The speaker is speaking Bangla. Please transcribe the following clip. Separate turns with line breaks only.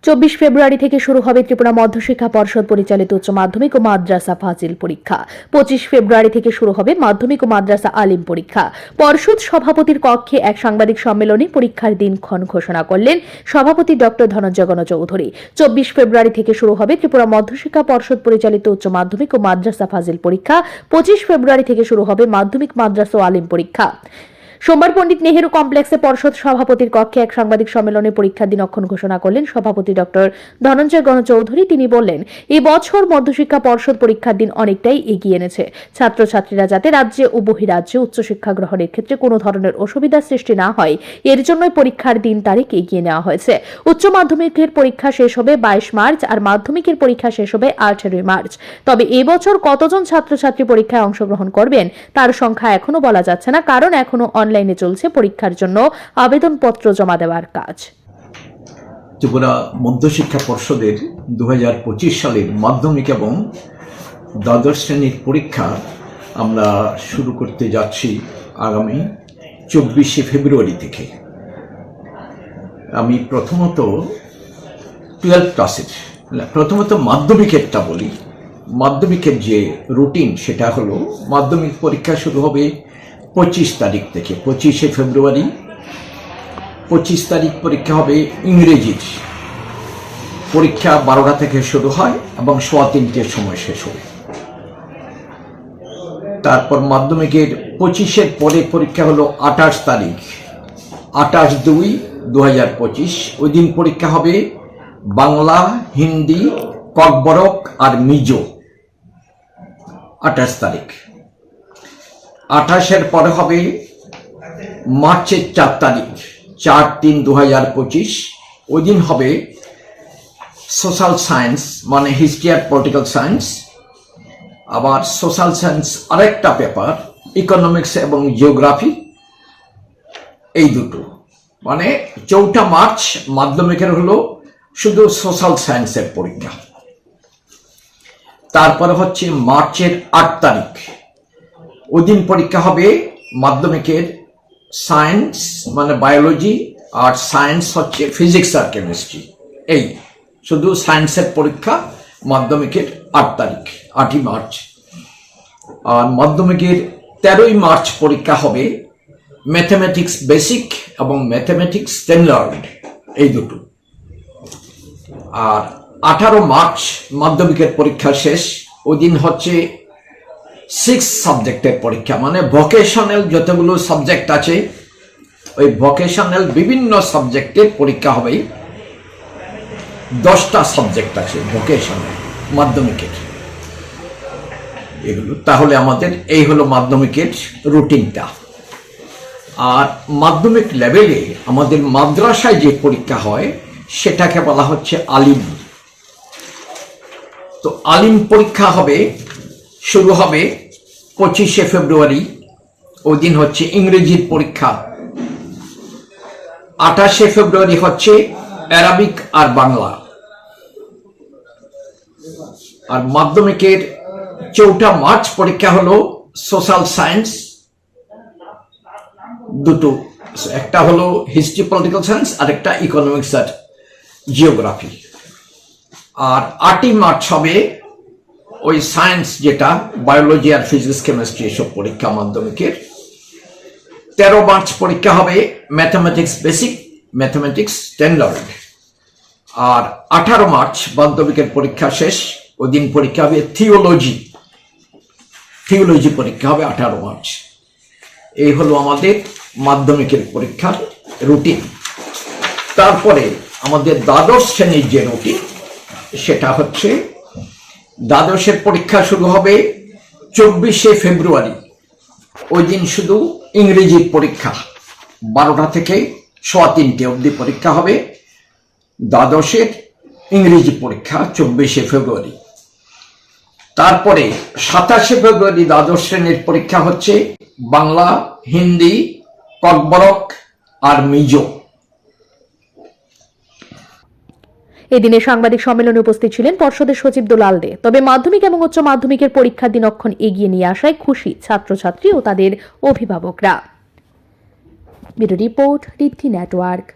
24 ফেব্রুয়ারি থেকে শুরু হবে ত্রিপুরা মধ্যশিক্ষা পর্ষদ পরিচালিত উচ্চ মাধ্যমিক ও মাদ্রাসা ফাজিল পরীক্ষা। 25 ফেব্রুয়ারি থেকে শুরু হবে মাধ্যমিক ও মাদ্রাসা আলিম পরীক্ষা। পর্ষদ সভাপতির কক্ষে এক সাংবাদিক সম্মেলনে পরীক্ষার দিনক্ষণ ঘোষণা করলেন সভাপতি ডক্টর ধনঞ্জয় চৌধুরী। 24 ফেব্রুয়ারি থেকে শুরু হবে ত্রিপুরা মধ্যশিক্ষা পর্ষদ পরিচালিত উচ্চ মাধ্যমিক ও মাদ্রাসা ফাজিল পরীক্ষা। 25 ফেব্রুয়ারি থেকে শুরু হবে মাধ্যমিক, মাদ্রাসা ও আলিম পরীক্ষা। সোমবার পণ্ডিত নেহেরু কমপ্লেক্সে পর্ষদ সভাপতির কক্ষে এক সাংবাদিক সম্মেলনে পরীক্ষার দিনক্ষণ ঘোষণা করলেন সভাপতি ডক্টর ধনঞ্জয় চৌধুরী। তিনি বললেন, এই বছর মধ্যশিক্ষা পর্ষদ পরীক্ষার দিন অনেকটাই এগিয়ে এনেছে। ছাত্রছাত্রীরা যাতে রাজ্যে ও বহিরাজ্যে উচ্চশিক্ষা গ্রহণের ক্ষেত্রে কোনো ধরনের অসুবিধার সৃষ্টি না হয়, এর জন্যই পরীক্ষার দিন তারিখ এগিয়ে নেওয়া হয়েছে। উচ্চ মাধ্যমিকের পরীক্ষা শেষ হবে 22 মার্চ আর মাধ্যমিকের পরীক্ষা শেষ হবে 18 মার্চ। তবে এবছর কতজন ছাত্রছাত্রী পরীক্ষায় অংশগ্রহণ করবেন তার সংখ্যা এখনো বলা যাচ্ছে না, কারণ এখনো অনলাইনে চলছে পরীক্ষার জন্য আবেদনপত্র জমা দেওয়ার কাজ।
ত্রিপুরা মধ্যশিক্ষা পর্ষদের 2025 সালের মাধ্যমিক এবং দ্বাদশ শ্রেণীর পরীক্ষা আমরা শুরু করতে যাচ্ছি আগামী 24 ফেব্রুয়ারি থেকে। আমি প্রথমত 12 ক্লাসের মাধ্যমিকেরটা বলি। মাধ্যমিকের যে রুটিন সেটা হলো, মাধ্যমিক পরীক্ষা শুরু হবে 25 তারিখ থেকে। 25 ফেব্রুয়ারি 25 তারিখ পরীক্ষা হবে ইংরেজির। পরীক্ষা 12টা থেকে শুরু হয় এবং 3:15 সময় শেষ হবে। তারপর মাধ্যমিকের 25-এর পরে পরীক্ষা হলো 28 তারিখ, 28/2/2025। ওই দিন পরীক্ষা হবে বাংলা, হিন্দি, ককবরক আর মিজো। 28 তারিখ। 28-এর পরে হবে মার্চের 4 তারিখ, 4/3/2025। ওই দিন হবে সোশ্যাল সায়েন্স, মানে হিস্ট্রি আর পলিটিক্যাল সায়েন্স। আবার সোশ্যাল সায়েন্স আরেকটা পেপার, ইকোনমিক্স এবং জিওগ্রাফি, এই দুটো। মানে 4 মার্চ মাধ্যমিকের হলো শুধু সোশ্যাল সায়েন্সের পরীক্ষা। তারপরে হচ্ছে মার্চের 8 তারিখ, ওই দিন পরীক্ষা হবে মাধ্যমিকের সায়েন্স, মানে বায়োলজি, আর সায়েন্স হচ্ছে ফিজিক্স আর কেমিস্ট্রি। এই শুধু সায়েন্সের পরীক্ষা মাধ্যমিকের 8 তারিখ, 8ই মার্চ। আর মাধ্যমিকের 13ই মার্চ পরীক্ষা হবে ম্যাথমেটিক্স বেসিক এবং ম্যাথমেটিক্স স্ট্যান্ডার্ড, এই দুটো। আর 18 মার্চ মাধ্যমিকের পরীক্ষা শেষ। ওই দিন হচ্ছে 6 সাবজেক্টের পরীক্ষা, মানে ভোকেশনাল যতগুলো সাবজেক্ট আছে ওই ভোকেশনাল বিভিন্ন সাবজেক্টের পরীক্ষা হবে। 10টা সাবজেক্ট আছে ভোকেশনাল মাধ্যমিকের, এগুলো। তাহলে আমাদের এই হলো মাধ্যমিকের রুটিনটা। আর মাধ্যমিক লেভেলে আমাদের মাদ্রাসায় যে পরীক্ষা হয় সেটাকে বলা হচ্ছে আলিম। তো আলিম পরীক্ষা হবে, শুরু হবে 25 ফেব্রুয়ারি। ওই দিন হচ্ছে ইংরেজির পরীক্ষা। 28 ফেব্রুয়ারি হচ্ছে অ্যারাবিক আর বাংলা। আর মাধ্যমিকের 4 মার্চ পরীক্ষা হলো সোশ্যাল সায়েন্স দুটো, একটা হলো হিস্ট্রি পলিটিক্যাল সায়েন্স আর একটা ইকোনমিক্স আর জিওগ্রাফি। আর 8ই মার্চ হবে ওই সায়েন্স, যেটা বায়োলজি আর ফিজিক্স কেমিস্ট্রি, এসব পরীক্ষা মাধ্যমিকের। 13 মার্চ পরীক্ষা হবে ম্যাথমেটিক্স বেসিক, ম্যাথমেটিক্স স্ট্যান্ডার্ড। আর 18 মার্চ মাধ্যমিকের পরীক্ষা শেষ। ওই দিন পরীক্ষা হবে থিওলজি পরীক্ষা হবে 18 মার্চ। এই হলো আমাদের মাধ্যমিকের পরীক্ষার রুটিন। তারপরে আমাদের দ্বাদশ শ্রেণীর যে রুটিন সেটা হচ্ছে, দ্বাদশের পরীক্ষা শুরু হবে 24 ফেব্রুয়ারি। ওই দিন শুধু ইংরেজির পরীক্ষা, 12টা থেকে 3:15 অবধি পরীক্ষা হবে। দ্বাদশের ইংরেজি পরীক্ষা 24 ফেব্রুয়ারি। তারপরে 27 ফেব্রুয়ারি দ্বাদশ শ্রেণীর পরীক্ষা হচ্ছে বাংলা, হিন্দি, ককবরক আর মিজো।
এদিনে সাংবাদিক সম্মেলনে উপস্থিত ছিলেন পর্ষদের সচিব দুলাল দে। তবে মাধ্যমিক এবং উচ্চ মাধ্যমিকের পরীক্ষার দিনক্ষণ এগিয়ে নিয়ে আসায় খুশি ছাত্রছাত্রী ও তাদের অভিভাবকরা। Bureau report, Riddhi network.